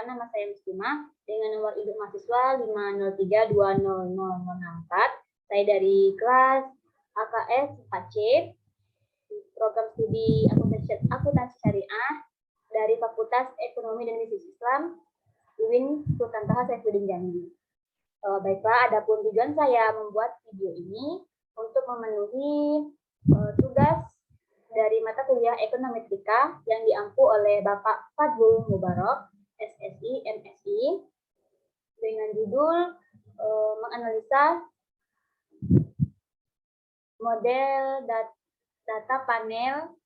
perkenalkan, nama saya Muslimah dengan nomor induk mahasiswa 503200064. Saya dari kelas AKS 4C, program studi akuntansi syariah dari Fakultas Ekonomi dan Bisnis Islam, UIN Sultan Taha Saifuddin Jambi. Baiklah, adapun tujuan saya membuat video ini untuk memenuhi tugas dari mata kuliah Ekonometrika yang diampu oleh Bapak Fadlul Mubarak, SSI, MSI, dengan judul menganalisa model data panel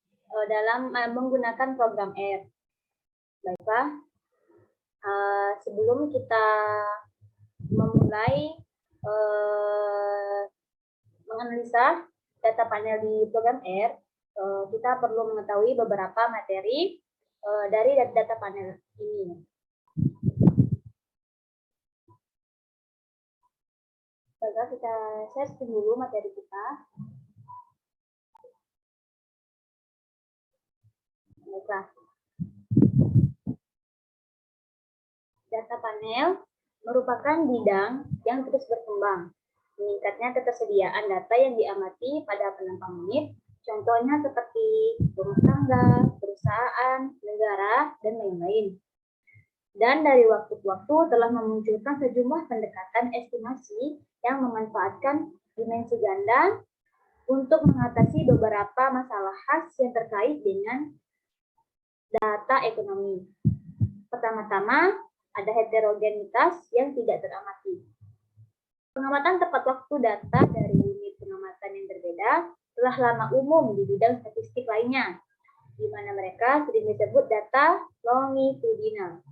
dalam menggunakan program R. Baiklah, sebelum kita memulai menganalisa data panel di program R, kita perlu mengetahui beberapa materi dari data panel ini. Baiklah, kita share dulu materi kita. Baiklah. Data panel merupakan bidang yang terus berkembang. Meningkatnya ketersediaan data yang diamati pada penampang unit, contohnya seperti rumah tangga, perusahaan, negara, dan lain-lain. Dan dari waktu ke waktu telah memunculkan sejumlah pendekatan estimasi yang memanfaatkan dimensi ganda untuk mengatasi beberapa masalah khas yang terkait dengan data ekonomi. Pertama-tama, ada heterogenitas yang tidak teramati. Pengamatan tepat waktu data dari unit pengamatan yang berbeda telah lama umum di bidang statistik lainnya, di mana mereka sering disebut data longitudinal.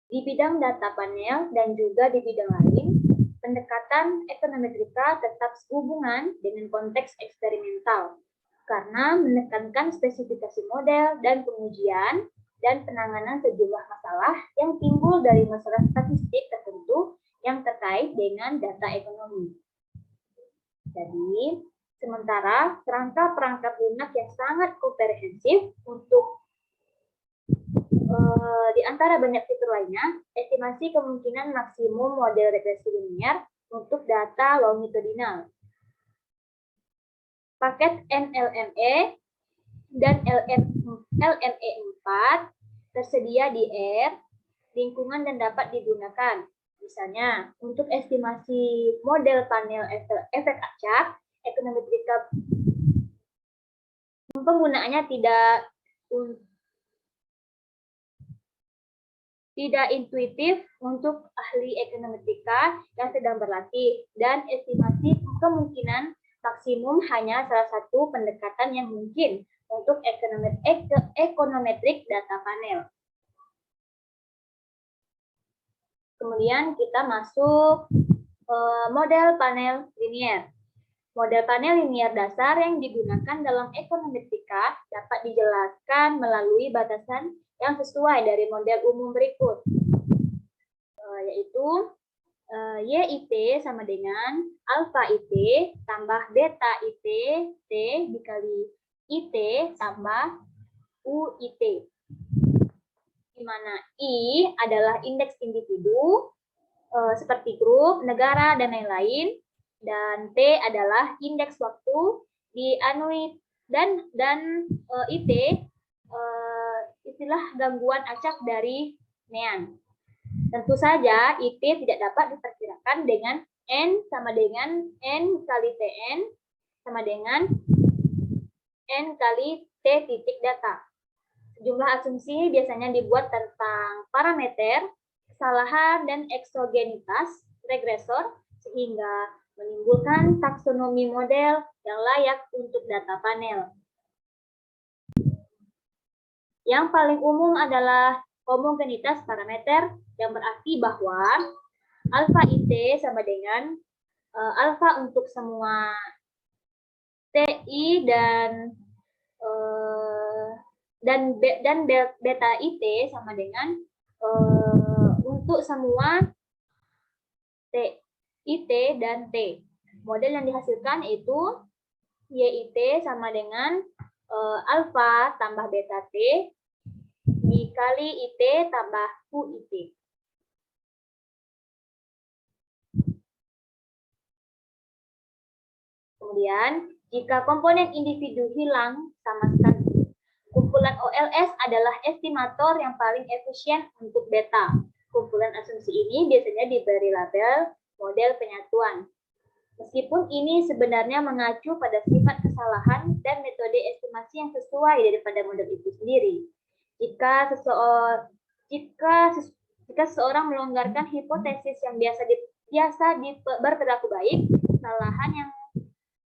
Di bidang data panel dan juga di bidang lain, pendekatan ekonometrika tetap sehubungan dengan konteks eksperimental, karena menekankan spesifikasi model dan pengujian dan penanganan sejumlah masalah yang timbul dari masalah statistik tertentu yang terkait dengan data ekonomi. Jadi, sementara kerangka perangkat lunak yang sangat komprehensif untuk di antara banyak fitur lainnya, estimasi kemungkinan maksimum model regresi linier untuk data longitudinal. Paket NLME dan LME4 tersedia di R, lingkungan dan dapat digunakan. Misalnya, untuk estimasi model panel efek acak, ekonometrika penggunaannya tidak intuitif untuk ahli ekonometrika yang sedang berlatih, dan estimasi kemungkinan maksimum hanya salah satu pendekatan yang mungkin untuk ekonometrik data panel. Kemudian kita masuk model panel linier. Model panel linier dasar yang digunakan dalam ekonometrika dapat dijelaskan melalui batasan yang sesuai dari model umum berikut, yaitu YIT sama dengan alfa IT tambah beta IT T dikali IT tambah UIT, di mana I adalah indeks individu seperti grup, negara, dan lain-lain, dan T adalah indeks waktu di anuit, dan IT istilah gangguan acak dari Nean. Tentu saja IT tidak dapat diperkirakan dengan N sama dengan N kali Tn sama dengan N kali T titik data. Sejumlah asumsi biasanya dibuat tentang parameter, kesalahan, dan eksogenitas regresor sehingga menimbulkan taksonomi model yang layak untuk data panel. Yang paling umum adalah homogenitas parameter, yang berarti bahwa alfa IT sama dengan alfa untuk semua TI dan beta IT sama dengan untuk semua IT dan T. Model yang dihasilkan itu YIT sama dengan alfa tambah beta T dikali IT tambah UIT. Kemudian, jika komponen individu hilang sama sekali, kumpulan OLS adalah estimator yang paling efisien untuk beta. Kumpulan asumsi ini biasanya diberi label model penyatuan. Meskipun ini sebenarnya mengacu pada sifat kesalahan dan metode estimasi yang sesuai daripada model itu sendiri. Jika seseorang melonggarkan hipotesis yang biasa berperilaku baik,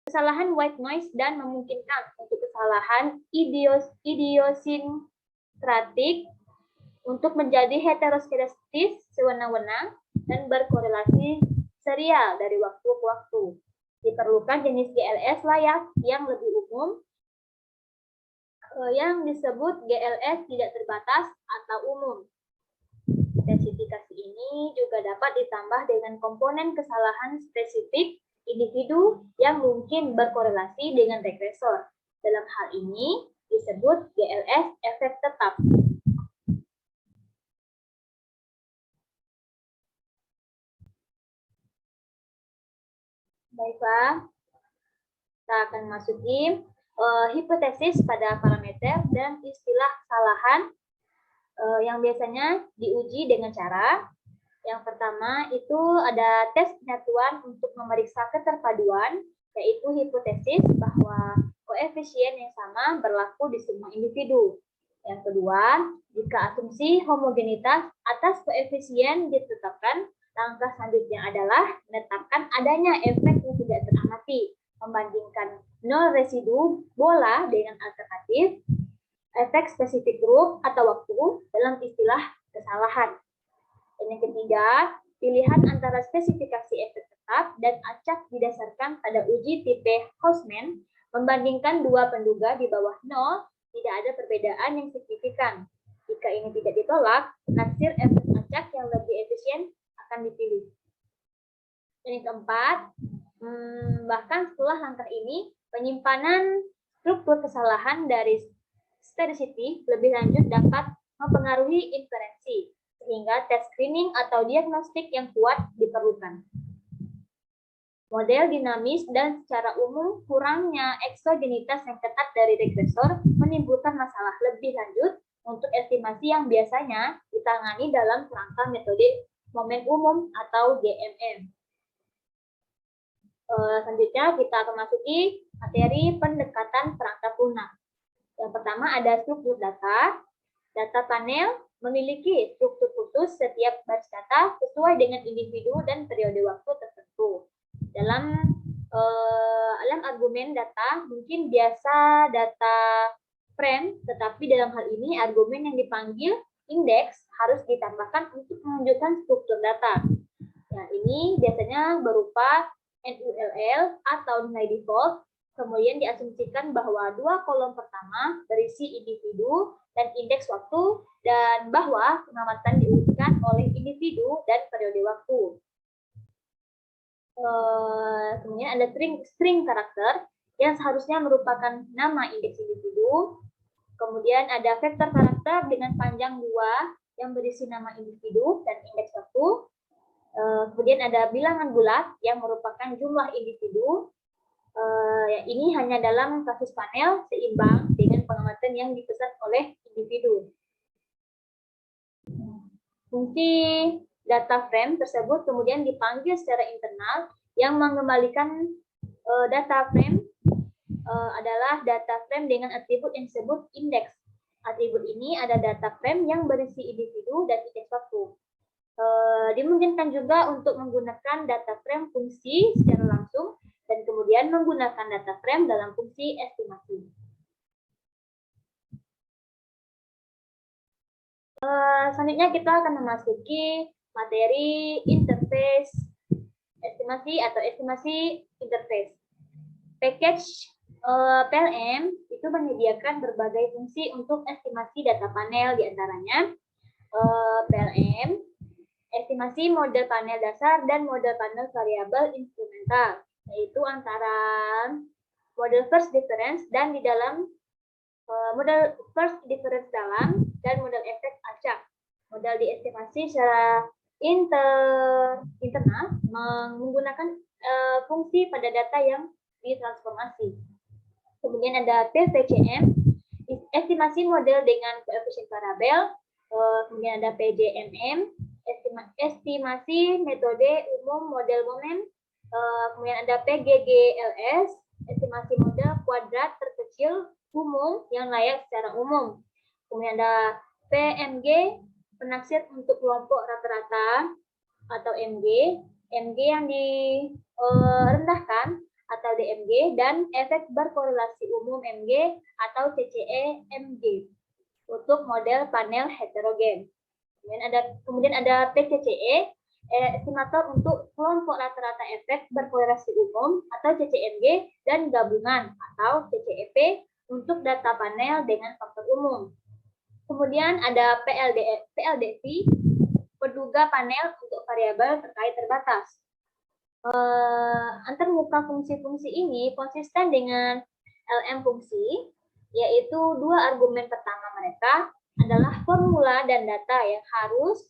kesalahan white noise dan memungkinkan untuk kesalahan idiosinkratik untuk menjadi heteroskedastis sewenang-wenang dan berkorelasi serial dari waktu ke waktu. Diperlukan jenis GLS layak yang lebih umum, yang disebut GLS tidak terbatas atau umum. Spesifikasi ini juga dapat ditambah dengan komponen kesalahan spesifik individu yang mungkin berkorelasi dengan regresor. Dalam hal ini disebut GLS efek tetap. Baiklah, kita akan masuki hipotesis pada parameter dan istilah kesalahan yang biasanya diuji dengan cara yang pertama itu ada tes penyatuan untuk memeriksa keterpaduan, yaitu hipotesis bahwa koefisien yang sama berlaku di semua individu. Yang kedua, jika asumsi homogenitas atas koefisien ditetapkan, langkah selanjutnya adalah menetapkan adanya efek yang tidak teramati, membandingkan nol residu bola dengan alternatif efek spesifik grup atau waktu dalam istilah kesalahan. Dan yang ketiga, pilihan antara spesifikasi efek tetap dan acak didasarkan pada uji tipe Hausman, membandingkan dua penduga di bawah 0, tidak ada perbedaan yang signifikan. Jika ini tidak ditolak, naksir efek acak yang lebih efisien akan dipilih. Dan yang keempat, bahkan setelah langkah ini, penyimpanan struktur kesalahan dari statistik lebih lanjut dapat mempengaruhi inferensi, sehingga tes screening atau diagnostik yang kuat diperlukan. Model dinamis dan secara umum kurangnya eksogenitas yang ketat dari regresor menimbulkan masalah lebih lanjut untuk estimasi yang biasanya ditangani dalam kerangka metode momen umum atau GMM. Selanjutnya kita akan masuki materi pendekatan perangkat lunak. Yang pertama ada struktur data. Data panel memiliki struktur khusus setiap batch data sesuai dengan individu dan periode waktu tertentu. Dalam argumen data mungkin biasa data frame, tetapi dalam hal ini argumen yang dipanggil indeks harus ditambahkan untuk menunjukkan struktur data. Nah, ini biasanya berupa NULL atau nilai default, kemudian diasumsikan bahwa dua kolom pertama berisi individu dan indeks waktu, dan bahwa pengamatan diujikan oleh individu dan periode waktu. Kemudian ada string karakter yang seharusnya merupakan nama indeks individu. Kemudian ada vektor karakter dengan panjang 2 yang berisi nama individu dan indeks waktu. Kemudian ada bilangan bulat yang merupakan jumlah individu. Ini hanya dalam kasus panel seimbang dengan pengamatan yang dipesan oleh individu. Fungsi data frame tersebut kemudian dipanggil secara internal yang mengembalikan data frame adalah data frame dengan atribut yang disebut indeks. Atribut ini ada data frame yang berisi individu dan indeks waktu. Dimungkinkan juga untuk menggunakan data frame fungsi secara langsung dan kemudian menggunakan data frame dalam fungsi estimasi. Selanjutnya kita akan memasuki materi interface estimasi atau estimasi interface. Package PLM itu menyediakan berbagai fungsi untuk estimasi data panel, diantaranya PLM, estimasi model panel dasar dan model panel variabel instrumental, yaitu antara model first difference dan di dalam model first difference dalam dan model efek acak. Model diestimasi secara internal menggunakan fungsi pada data yang ditransformasi. Kemudian ada PVCM, estimasi model dengan koefisien parabel. Kemudian ada PJMM, estimasi metode umum model momen. Kemudian ada PGGLS, estimasi model kuadrat terkecil umum yang layak secara umum. Kemudian ada PMG, penaksir untuk kelompok rata-rata atau MG, MG yang direndahkan atau DMG, dan efek berkorelasi umum MG atau CCE-MG untuk model panel heterogen. Kemudian ada PCCE, estimator untuk kelompok rata-rata efek berkorelasi umum atau CCMG, dan gabungan atau CCEP untuk data panel dengan faktor umum. Kemudian ada PLDV, penduga panel untuk variabel terkait terbatas. Antarmuka fungsi-fungsi ini konsisten dengan LM fungsi, yaitu dua argumen pertama mereka adalah formula dan data yang harus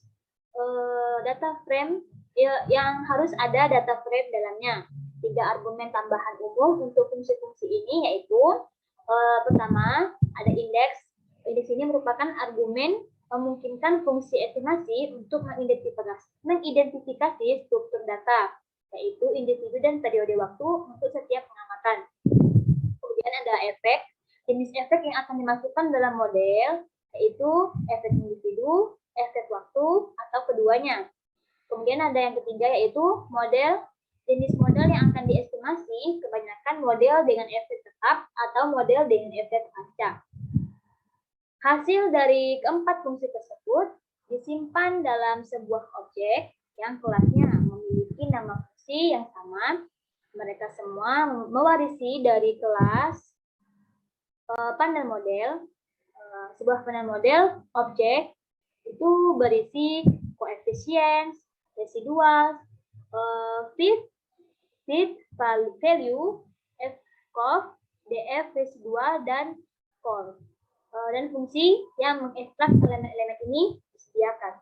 yang harus ada data frame dalamnya. 3 argumen tambahan umum untuk fungsi-fungsi ini yaitu pertama ada indeks. Indeks ini merupakan argumen memungkinkan fungsi estimasi untuk mengidentifikasi struktur data, yaitu individu dan periode waktu untuk setiap pengamatan. Kemudian ada efek. Jenis efek yang akan dimasukkan dalam model yaitu efek individu, efek waktu, atau keduanya. Kemudian ada yang ketiga yaitu model. Jenis model yang akan diestimasi kebanyakan model dengan efek tetap atau model dengan efek acak. Hasil dari keempat fungsi tersebut disimpan dalam sebuah objek yang kelasnya memiliki nama fungsi yang sama. Mereka semua mewarisi dari kelas panel model. Sebuah panel model objek itu berisi koefisien, residual, fit value, fcof, df residual, dan core. Dan fungsi yang mengekstrak elemen-elemen ini disediakan.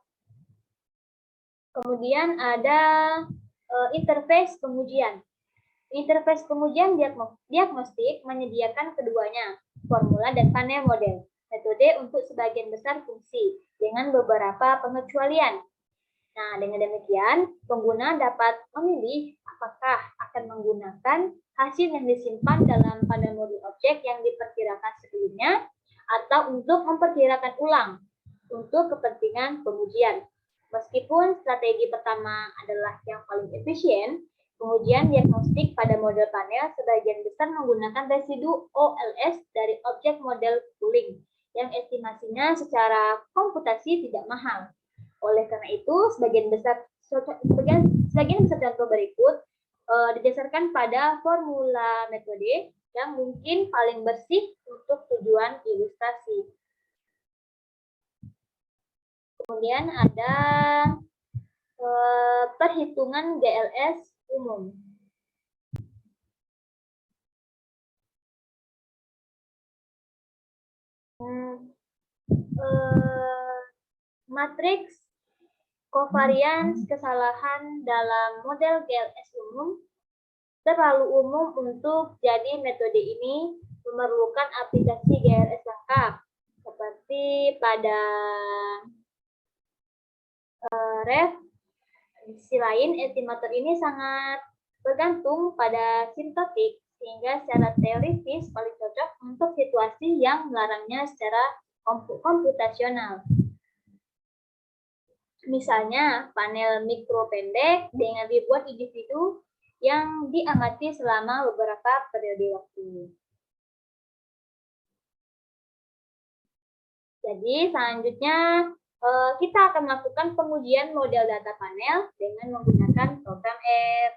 Kemudian ada interface pengujian. Interface pengujian diagnostik menyediakan keduanya, formula dan panel model. Metode untuk sebagian besar fungsi dengan beberapa pengecualian. Nah, dengan demikian, pengguna dapat memilih apakah akan menggunakan hasil yang disimpan dalam panel model objek yang diperkirakan sebelumnya atau untuk memperkirakan ulang untuk kepentingan pengujian. Meskipun strategi pertama adalah yang paling efisien, pengujian diagnostik pada model panel sebagian besar menggunakan residu OLS dari objek model pooling yang estimasinya secara komputasi tidak mahal. Oleh karena itu, sebagian besar contoh berikut didasarkan pada formula metode yang mungkin paling bersih untuk tujuan ilustrasi. Kemudian ada perhitungan GLS umum. Matriks covariance kesalahan dalam model GLS umum terlalu umum untuk jadi metode ini memerlukan aplikasi GLS lengkap seperti pada ref. Di sisi lain, estimator ini sangat bergantung pada sintaktik sehingga secara teoritis paling cocok untuk situasi yang melarangnya secara komputasional. Misalnya, panel mikro pendek dengan ribuan individu yang diamati selama beberapa periode waktu. Jadi, selanjutnya kita akan melakukan pengujian model data panel dengan menggunakan program R.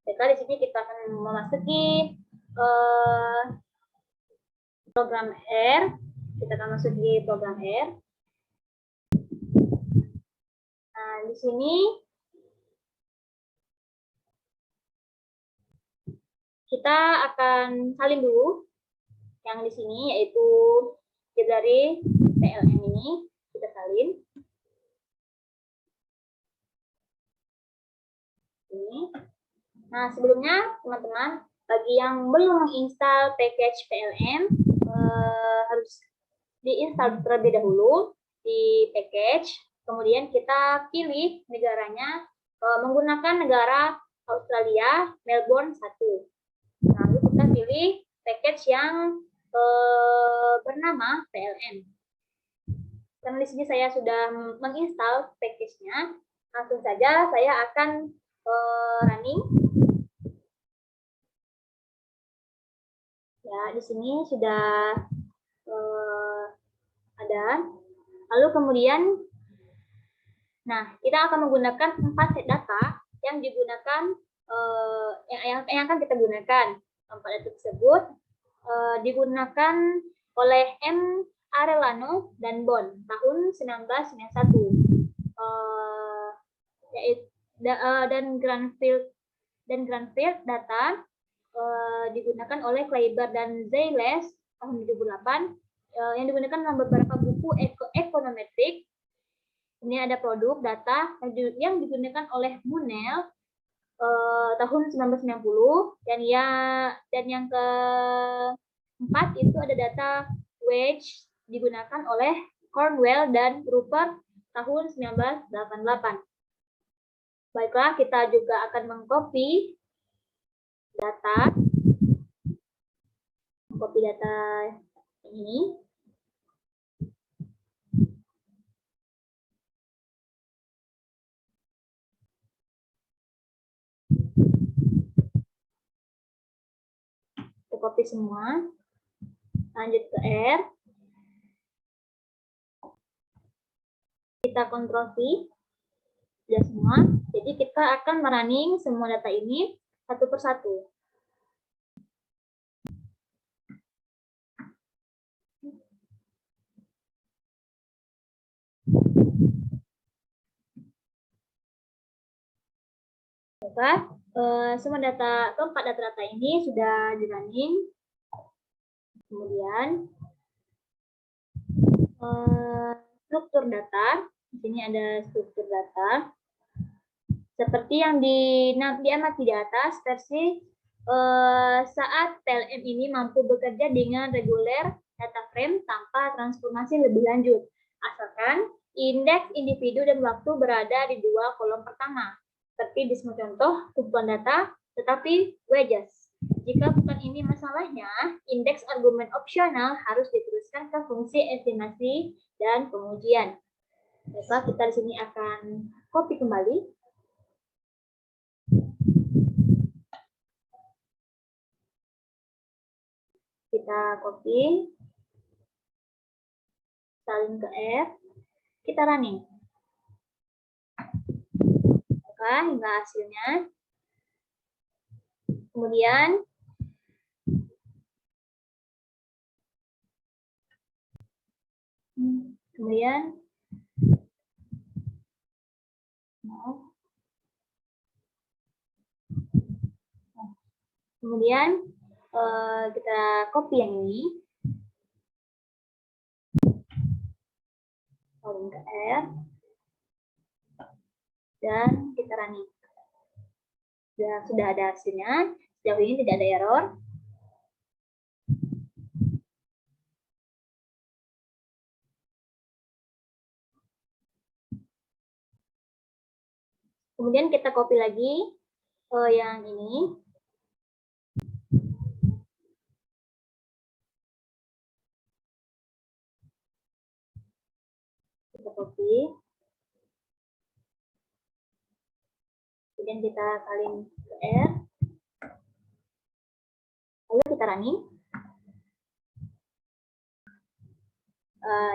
Jadi, di sini kita akan memasuki program R. Kita akan masuki program R. Nah, di sini kita akan salin dulu yang di sini, yaitu dari PLN ini kita salin. Ini. Nah, sebelumnya teman-teman, bagi yang belum menginstal package PLN, harus diinstal terlebih dahulu di package. Kemudian kita pilih negaranya menggunakan negara Australia, Melbourne 1. Lalu kita pilih package yang bernama PLN. Karena di sini saya sudah menginstal package-nya, langsung saja saya akan running. Ya, di sini sudah ada. Lalu kemudian, nah kita akan menggunakan 4 set data yang digunakan, yang akan kita gunakan. 4 data tersebut digunakan oleh M. Arellano dan Bond tahun 1991, dan Granfield data digunakan oleh Kleiber dan Zeiles tahun 2008, yang digunakan dalam beberapa buku ekonometrik. Ini ada produk data yang digunakan oleh Munell tahun 1990, dan yang keempat itu ada data wage digunakan oleh Cornwell dan Rupert tahun 1988. Baiklah, kita juga akan mengcopy data ini. Kita copy semua. Lanjut ke R. Kita Ctrl V. Sudah semua. Jadi kita akan merunning semua data ini satu persatu. Semua keempat data ini sudah di running. Kemudian struktur data. Di sini ada struktur data. Seperti yang diamati di atas, versi saat PLN ini mampu bekerja dengan reguler data frame tanpa transformasi lebih lanjut, asalkan indeks individu dan waktu berada di 2 kolom pertama. Seperti di semua contoh kumpulan data, tetapi wedges. Jika bukan ini masalahnya, indeks argumen opsional harus diteruskan ke fungsi estimasi dan pengujian. Baiklah, kita di sini akan copy kembali. Kita copy, salin ke R, kita running. Oke, hingga hasilnya. Kemudian kita copy yang ini, salin ke R, dan kita running. Sudah ada hasilnya. Sejauh ini tidak ada error. Kemudian kita copy lagi yang ini. Kita copy. Kemudian kita salin ke R. Lalu kita running.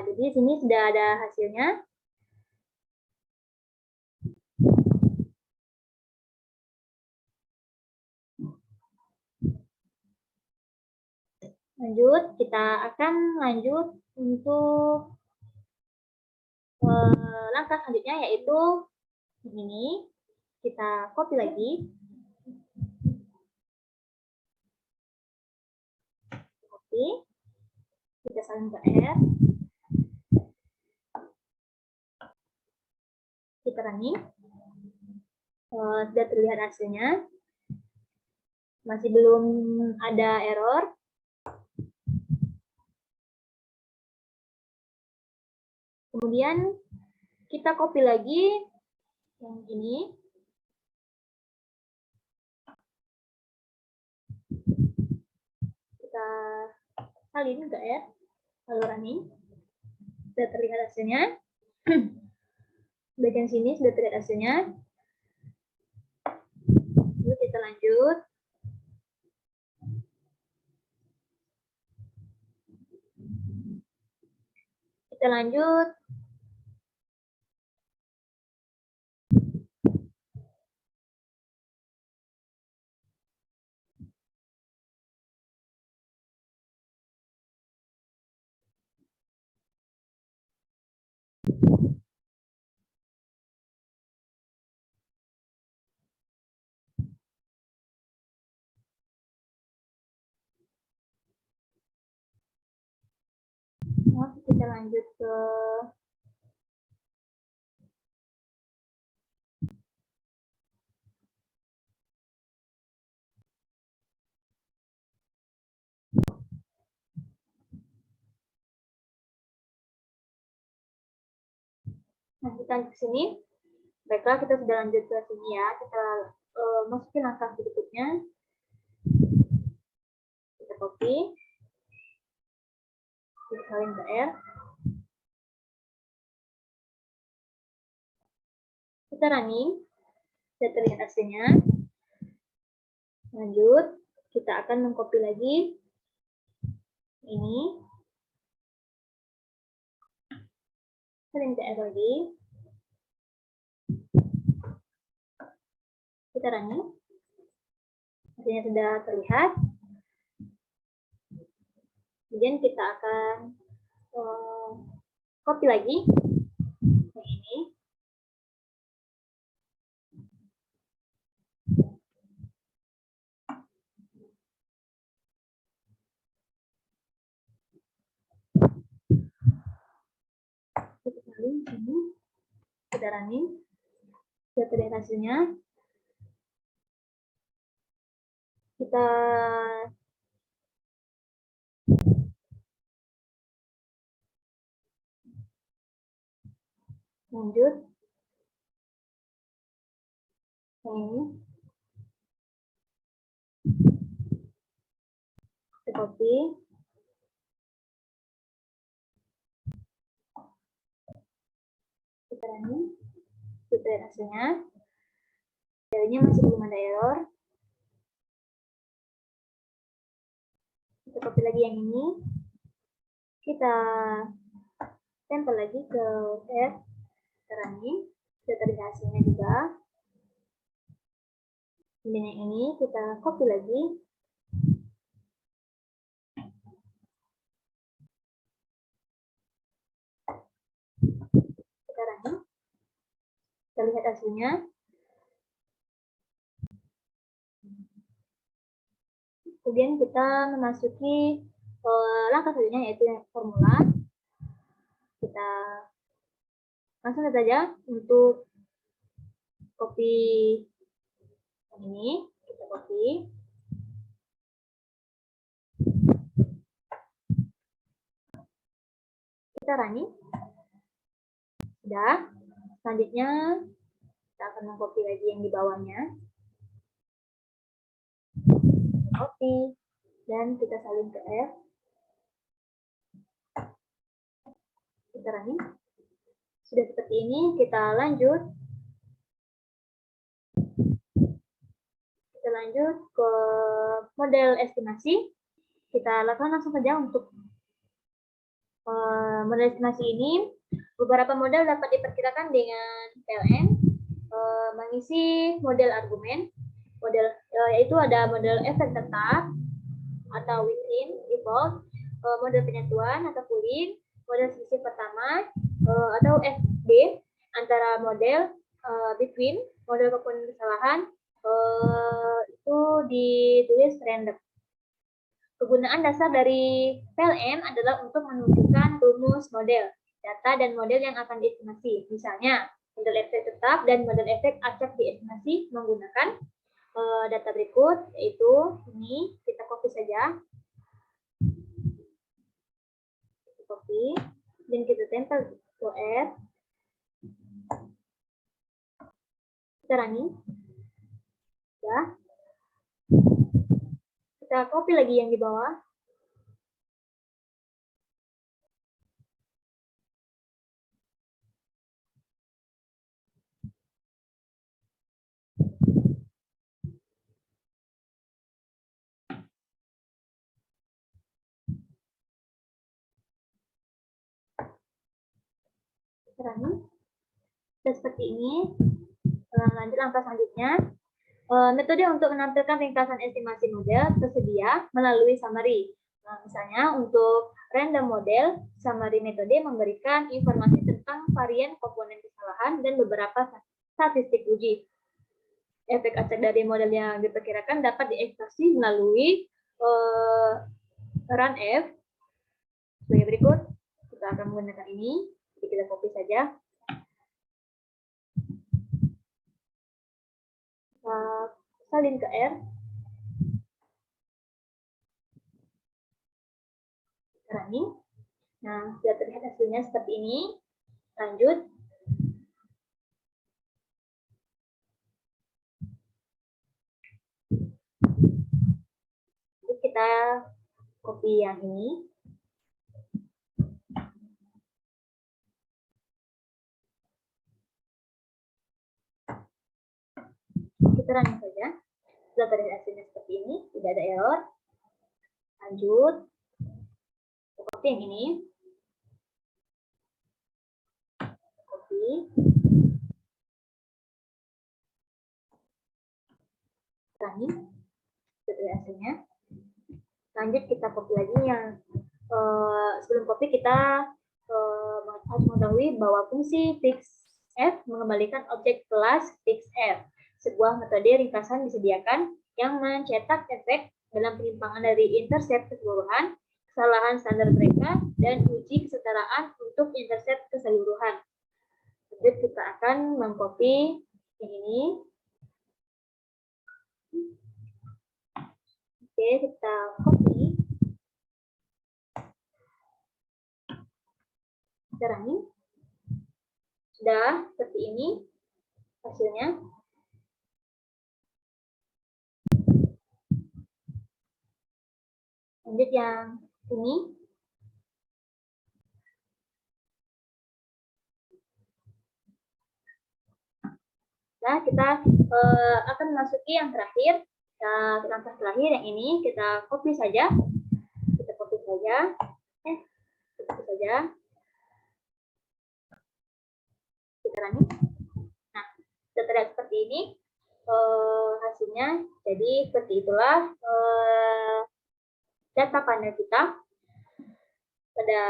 Jadi di sini sudah ada hasilnya. Lanjut, kita akan lanjut untuk langkah selanjutnya, yaitu ini. Kita copy lagi. Copy. Kita salin ke R. Kita running. Sudah terlihat hasilnya. Masih belum ada error. Kemudian kita copy lagi yang ini. Kita salin enggak ya? Lalu running. Sudah terlihat hasilnya. Bagian sini sudah terlihat hasilnya. Lalu kita lanjut. Kita lanjut. Kita lanjut ke kita ke sini. Baiklah, kita sudah lanjut ke sini ya. Kita masukin langkah berikutnya. Kita copy. Kita salin ke R. Kita running. Sudah terlihat hasilnya. Lanjut. Kita akan mengcopy lagi ini. Salin ke R lagi. Kita running. Hasilnya sudah terlihat. Kemudian kita akan copy lagi yang ini. Kita salin sini. Kita running. Sudah terlihat hasilnya. Kita lanjut. Ini. Kita copy. Kita running. Kita lihat hasilnya. Jadinya masih belum ada error. Kita copy lagi yang ini. Kita tempel lagi ke R. Kita running. Sudah terlihat hasilnya juga. Kemudian yang ini kita copy lagi. Kita running. Kita lihat hasilnya. Kemudian kita memasuki langkah selanjutnya, yaitu formula. Kita langsung saja untuk copy yang ini. Kita copy. Kita running. Sudah. Selanjutnya kita akan mengcopy lagi yang di bawahnya. Copy. Dan kita salin ke R. Kita running. Sudah seperti ini, kita lanjut. Kita lanjut ke model estimasi. Kita lakukan langsung saja untuk model estimasi ini. Beberapa model dapat diperkirakan dengan PLN. Mengisi model argumen. Model yaitu ada model efek tetap atau within, default, model penyatuan atau pooling, model selisih pertama atau FB, antara model between, model komponen kesalahan itu ditulis random. Kegunaan dasar dari PLN adalah untuk menunjukkan rumus model, data dan model yang akan diestimasi. Misalnya, model efek tetap dan model efek acak diestimasi menggunakan data berikut, yaitu ini kita copy saja, dan kita tempel ke R, kita running, ya, kita copy lagi yang di bawah, running. Dan seperti ini. Lanjut langkah selanjutnya. Metode untuk menampilkan ringkasan estimasi model tersedia melalui summary. Misalnya untuk random model, summary metode memberikan informasi tentang varian komponen kesalahan dan beberapa statistik uji. Efek acak dari model yang diperkirakan dapat diekstraksi melalui runf sebagai berikut. Kita akan menggunakan ini, jadi kita copy saja. Salin ke R, running. Nah, sudah terlihat hasilnya seperti ini. Lanjut. Jadi kita copy yang ini. Kita running saja. Sudah terlihat hasilnya seperti ini, tidak ada error. Lanjut. Copy yang ini. Copy. Running. Sudah terlihat hasilnya. Lanjut kita copy lagi yang sebelum copy kita harus mengetahui bahwa fungsi fixF mengembalikan objek kelas fixF. Sebuah metode ringkasan disediakan yang mencetak efek dalam penyimpangan dari intercept keseluruhan, kesalahan standar mereka, dan uji kesetaraan untuk intercept keseluruhan. Jadi kita akan mengcopy yang ini. Oke, kita copy. Kita running. Sudah seperti ini hasilnya. Lanjut yang ini. Nah, kita akan memasuki yang terakhir. Langkah terakhir yang ini kita copy saja. Kita copy saja. Kita copy saja. Kita running. Nah, sudah terlihat seperti ini hasilnya. Jadi seperti itulah data panel kita pada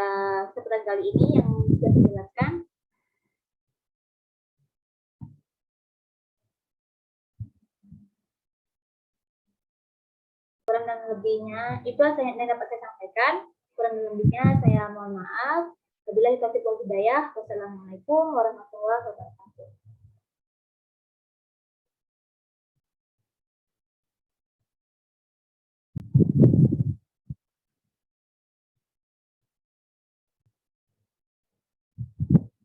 kesempatan kali ini yang sudah dijelaskan. Kurang dan lebihnya itu yang dapat saya sampaikan. Kurang dan lebihnya saya mohon maaf. Wabillahi taufiq wal hidayah. Wassalamualaikum warahmatullahi wabarakatuh.